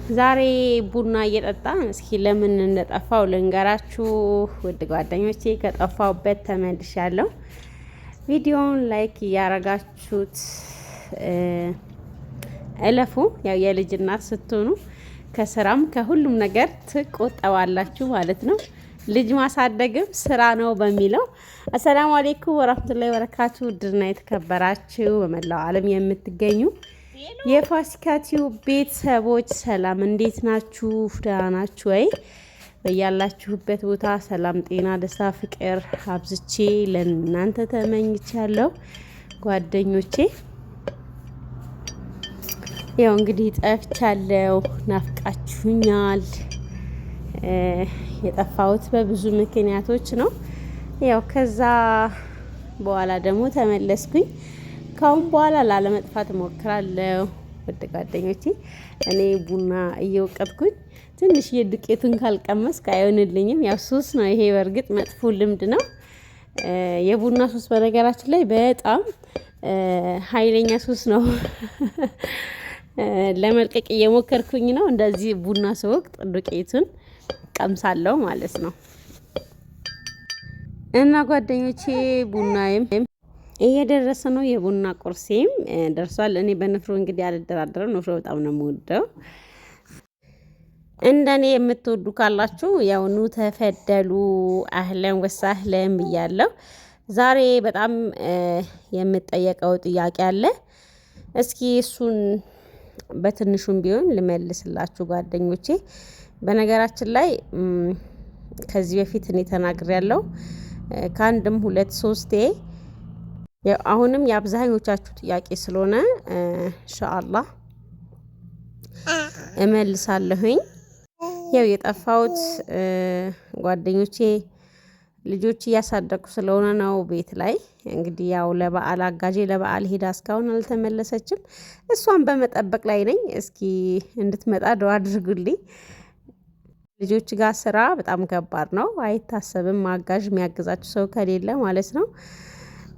ዛሬ ቡና እየጠጣን እስኪ ለምን እንደጠፋው ልንገራችሁ ውድ ጓደኞቼ። ከጠፋውበት ተመልሻለሁ። ቪዲዮውን ላይክ እያረጋችሁት እለፉ። ያው የልጅ እናት ስትሆኑ ከስራም ከሁሉም ነገር ትቆጠባላችሁ ማለት ነው። ልጅ ማሳደግም ስራ ነው በሚለው አሰላሙ አለይኩም ወራህመቱላሂ ወበረካቱ። ውድና የተከበራችሁ በመላው ዓለም የምትገኙ የፋሲካ ቲዩብ ቤተሰቦች ሰላም፣ እንዴት ናችሁ? ደህና ናችሁ ወይ? በያላችሁበት ቦታ ሰላም፣ ጤና፣ ደስታ፣ ፍቅር አብዝቼ ለእናንተ ተመኝቻለሁ ጓደኞቼ። ያው እንግዲህ ጠፍቻለሁ፣ ናፍቃችሁኛል። የጠፋሁት በብዙ ምክንያቶች ነው። ያው ከዛ በኋላ ደግሞ ተመለስኩኝ። ካሁን በኋላ ላለመጥፋት እሞክራለሁ ውድ ጓደኞቼ። እኔ ቡና እየወቀጥኩኝ ትንሽ የዱቄቱን ካልቀመስኩ አይሆንልኝም። ያው ሱስ ነው ይሄ፣ በእርግጥ መጥፎ ልምድ ነው። የቡና ሱስ በነገራችን ላይ በጣም ኃይለኛ ሱስ ነው። ለመልቀቅ እየሞከርኩኝ ነው። እንደዚህ ቡና ስወቅጥ ዱቄቱን ቀምሳለሁ ማለት ነው። እና ጓደኞቼ ቡናዬም እየደረሰ ነው። የቡና ቁርሴም ደርሷል። እኔ በንፍሮ እንግዲህ አልደራደረም። ንፍሮ በጣም ነው የምወደው። እንደኔ የምትወዱ ካላችሁ ያው ኑ ተፈደሉ። አህለን ወሳህለን ብያለሁ። ዛሬ በጣም የምጠየቀው ጥያቄ አለ። እስኪ እሱን በትንሹም ቢሆን ልመልስላችሁ ጓደኞቼ። በነገራችን ላይ ከዚህ በፊት እኔ ተናግሬያለሁ ከአንድም ሁለት ሶስቴ። አሁንም የአብዛኞቻችሁ ጥያቄ ስለሆነ ኢንሻአላህ እመልሳለሁኝ። ያው የጠፋሁት ጓደኞቼ ልጆች እያሳደጉ ስለሆነ ነው። ቤት ላይ እንግዲህ ያው ለበዓል አጋዤ ለበዓል ሄዳ እስካሁን አልተመለሰችም። እሷን በመጠበቅ ላይ ነኝ። እስኪ እንድትመጣ ዱአ አድርጉልኝ። ልጆች ጋር ስራ በጣም ከባድ ነው፣ አይታሰብም። አጋዥ የሚያግዛችሁ ሰው ከሌለ ማለት ነው።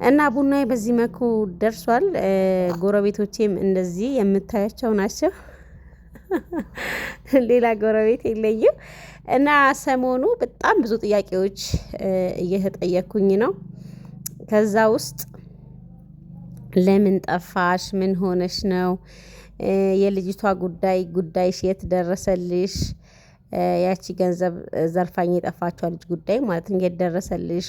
እና ቡናዬ በዚህ መልኩ ደርሷል። ጎረቤቶቼም እንደዚህ የምታያቸው ናቸው። ሌላ ጎረቤት የለኝም። እና ሰሞኑ በጣም ብዙ ጥያቄዎች እየተጠየኩኝ ነው። ከዛ ውስጥ ለምን ጠፋሽ? ምን ሆነሽ ነው? የልጅቷ ጉዳይሽ የት ደረሰልሽ? ያቺ ገንዘብ ዘርፋኝ የጠፋችው ልጅ ጉዳይ ማለት ነው የት ደረሰልሽ?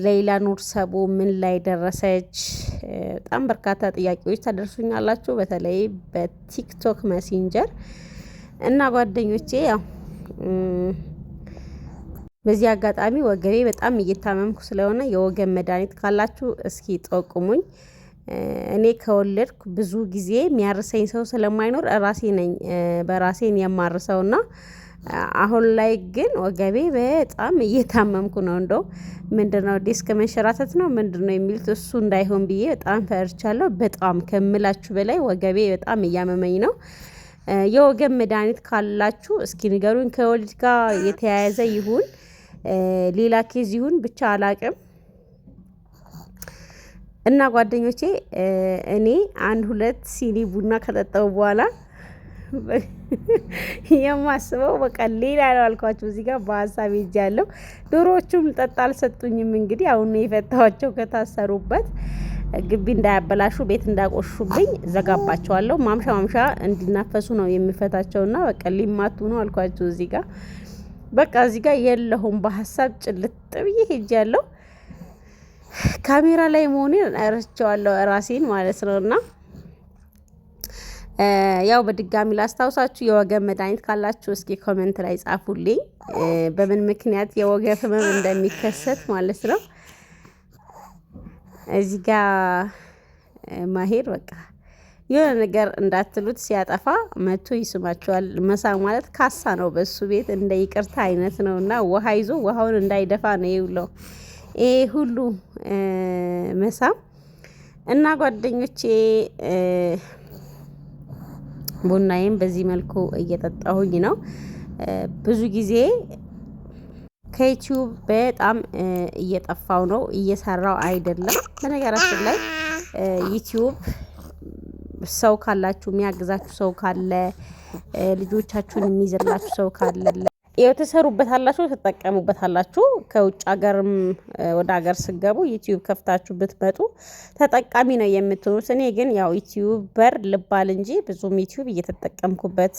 ሌላ ኑር ሰቡ ምን ላይ ደረሰች? በጣም በርካታ ጥያቄዎች ታደርሱኛላችሁ፣ በተለይ በቲክቶክ መሴንጀር እና ጓደኞቼ። ያው በዚህ አጋጣሚ ወገቤ በጣም እየታመምኩ ስለሆነ የወገብ መድኃኒት ካላችሁ እስኪ ጠቁሙኝ። እኔ ከወለድኩ ብዙ ጊዜ የሚያርሰኝ ሰው ስለማይኖር ራሴ ነኝ በራሴን የማርሰውና አሁን ላይ ግን ወገቤ በጣም እየታመምኩ ነው። እንደው ምንድነው ዲስክ መንሸራተት ነው ምንድነው የሚሉት፣ እሱ እንዳይሆን ብዬ በጣም ፈርቻለሁ። በጣም ከምላችሁ በላይ ወገቤ በጣም እያመመኝ ነው። የወገብ መድኃኒት ካላችሁ እስኪ ንገሩኝ። ከወሊድ ጋር የተያያዘ ይሁን ሌላ ኬዝ ይሁን ብቻ አላቅም። እና ጓደኞቼ እኔ አንድ ሁለት ሲኒ ቡና ከጠጣው በኋላ የማስበው በቃ ሌላ ነው አልኳችሁ። እዚህ ጋር በሀሳብ ሄጃለሁ። ዶሮዎቹም ጠጣ አልሰጡኝም። እንግዲህ አሁን የፈታኋቸው ከታሰሩበት ግቢ እንዳያበላሹ ቤት እንዳቆሹብኝ ዘጋባቸዋለሁ። ማምሻ እንዲናፈሱ ነው የምፈታቸውና በቃ ሊማቱ ነው አልኳችሁ። እዚህ ጋር በቃ እዚህ ጋር የለሁም። በሀሳብ ጭልጥ ብዬ ሄጃለሁ። ካሜራ ላይ መሆኔን እረስቸዋለሁ ራሴን ማለት ነውና ያው በድጋሚ ላስታውሳችሁ የወገብ መድኃኒት ካላችሁ እስኪ ኮሜንት ላይ ጻፉልኝ፣ በምን ምክንያት የወገብ ህመም እንደሚከሰት ማለት ነው። እዚህ ጋር ማሄር በቃ የሆነ ነገር እንዳትሉት ሲያጠፋ መቶ ይስማቸዋል። መሳ ማለት ካሳ ነው በሱ ቤት እንደ ይቅርታ አይነት ነውና ውሃ ይዞ ውሃውን እንዳይደፋ ነው ይውለው ይሄ ሁሉ መሳም። እና ጓደኞቼ ቡናዬም በዚህ መልኩ እየጠጣሁኝ ነው። ብዙ ጊዜ ከዩቲዩብ በጣም እየጠፋው ነው፣ እየሰራው አይደለም። በነገራችን ላይ ዩቲዩብ ሰው ካላችሁ የሚያግዛችሁ ሰው ካለ ልጆቻችሁን የሚይዝላችሁ ሰው ካለ ያው ትሰሩበታላችሁ፣ ትጠቀሙበታላችሁ። ከውጭ ሀገርም ወደ ሀገር ስገቡ ዩቲዩብ ከፍታችሁ ብትመጡ ተጠቃሚ ነው የምትሆኑት። እኔ ግን ያው ዩቲዩበር ልባል እንጂ ብዙም ዩቲዩብ እየተጠቀምኩበት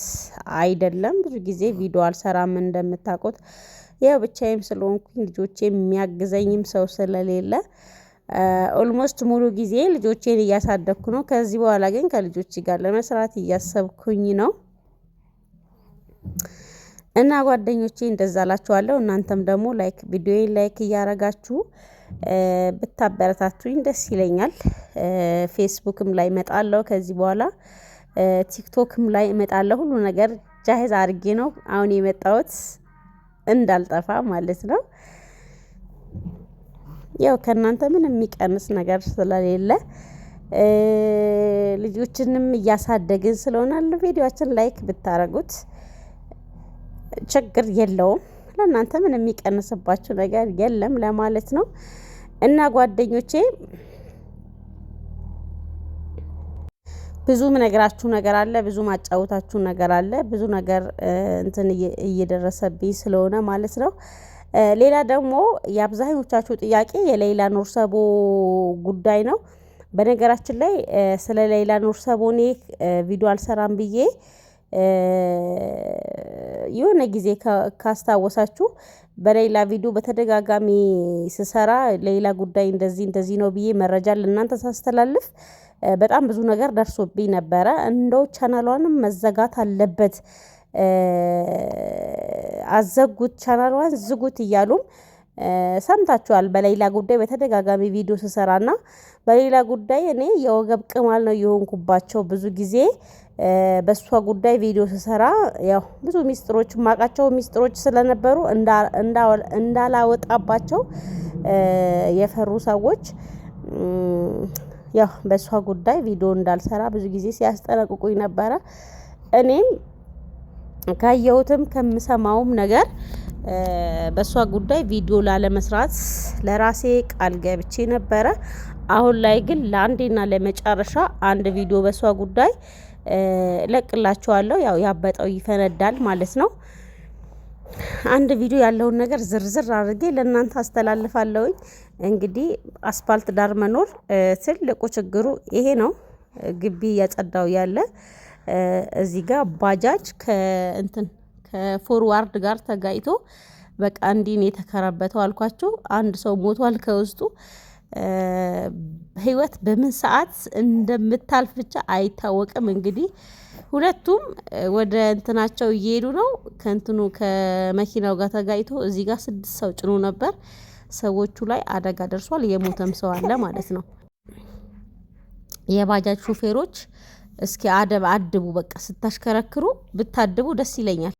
አይደለም። ብዙ ጊዜ ቪዲዮ አልሰራም እንደምታውቁት፣ ያው ብቻዬም ስለሆንኩኝ ልጆቼ የሚያግዘኝም ሰው ስለሌለ ኦልሞስት ሙሉ ጊዜ ልጆቼን እያሳደግኩ ነው። ከዚህ በኋላ ግን ከልጆቼ ጋር ለመስራት እያሰብኩኝ ነው። እና ጓደኞቼ እንደዛ ላችኋለሁ። እናንተም ደግሞ ቪዲዮዬን ላይክ እያረጋችሁ ብታበረታቱኝ ደስ ይለኛል። ፌስቡክም ላይ እመጣለሁ ከዚህ በኋላ ቲክቶክም ላይ እመጣለሁ። ሁሉ ነገር ጃሄዝ አድርጌ ነው አሁን የመጣሁት እንዳልጠፋ ማለት ነው። ያው ከእናንተ ምን የሚቀንስ ነገር ስለሌለ ልጆችንም እያሳደግን ስለሆነ ቪዲዮአችን ላይክ ብታረጉት ችግር የለውም። ለእናንተ ምን የሚቀንስባችሁ ነገር የለም ለማለት ነው። እና ጓደኞቼ ብዙ ነገራችሁ ነገር አለ፣ ብዙ ማጫወታችሁ ነገር አለ፣ ብዙ ነገር እንትን እየደረሰብኝ ስለሆነ ማለት ነው። ሌላ ደግሞ የአብዛኞቻችሁ ጥያቄ የሌይላ ኑርሰቦ ጉዳይ ነው። በነገራችን ላይ ስለ ሌይላ ኑርሰቦ እኔ ቪዲዮ አልሰራም ብዬ የሆነ ጊዜ ካስታወሳችሁ በሌላ ቪዲዮ በተደጋጋሚ ስሰራ ሌላ ጉዳይ እንደዚህ ነው ብዬ መረጃ ለእናንተ ሳስተላልፍ በጣም ብዙ ነገር ደርሶብኝ ነበረ። እንደው ቻናሏንም መዘጋት አለበት አዘጉት፣ ቻናሏን ዝጉት እያሉም ሰምታችኋል። በሌላ ጉዳይ በተደጋጋሚ ቪዲዮ ስሰራና በሌላ ጉዳይ እኔ የወገብ ቅማል ነው የሆንኩባቸው ብዙ ጊዜ በሷ ጉዳይ ቪዲዮ ስሰራ ያው ብዙ ሚስጥሮች ማቃቸው ሚስጥሮች ስለነበሩ እንዳላወጣባቸው የፈሩ ሰዎች ያው በሷ ጉዳይ ቪዲዮ እንዳልሰራ ብዙ ጊዜ ሲያስጠነቅቁኝ ነበረ። እኔም ካየሁትም ከምሰማውም ነገር በሷ ጉዳይ ቪዲዮ ላለመስራት ለራሴ ቃል ገብቼ ነበረ። አሁን ላይ ግን ለአንዴና ለመጨረሻ አንድ ቪዲዮ በሷ ጉዳይ ለቅላችኋለሁ። ያው ያበጠው ይፈነዳል ማለት ነው። አንድ ቪዲዮ ያለውን ነገር ዝርዝር አድርጌ ለእናንተ አስተላልፋለሁኝ። እንግዲህ አስፓልት ዳር መኖር ትልቁ ችግሩ ይሄ ነው። ግቢ ያጸዳው ያለ እዚህ ጋር ባጃጅ ከፎርዋርድ ጋር ተጋይቶ በቃ እንዲን የተከረበተው አልኳችሁ። አንድ ሰው ሞቷል ከውስጡ። ህይወት በምን ሰዓት እንደምታልፍ ብቻ አይታወቅም። እንግዲህ ሁለቱም ወደ እንትናቸው እየሄዱ ነው። ከመኪናው ጋር ተጋይቶ እዚህ ጋር 6 ሰው ጭኖ ነበር። ሰዎቹ ላይ አደጋ ደርሷል። የሞተም ሰው አለ ማለት ነው። የባጃጅ ሹፌሮች እስኪ አድቡ፣ በቃ ስታሽከረክሩ ብታድቡ ደስ ይለኛል።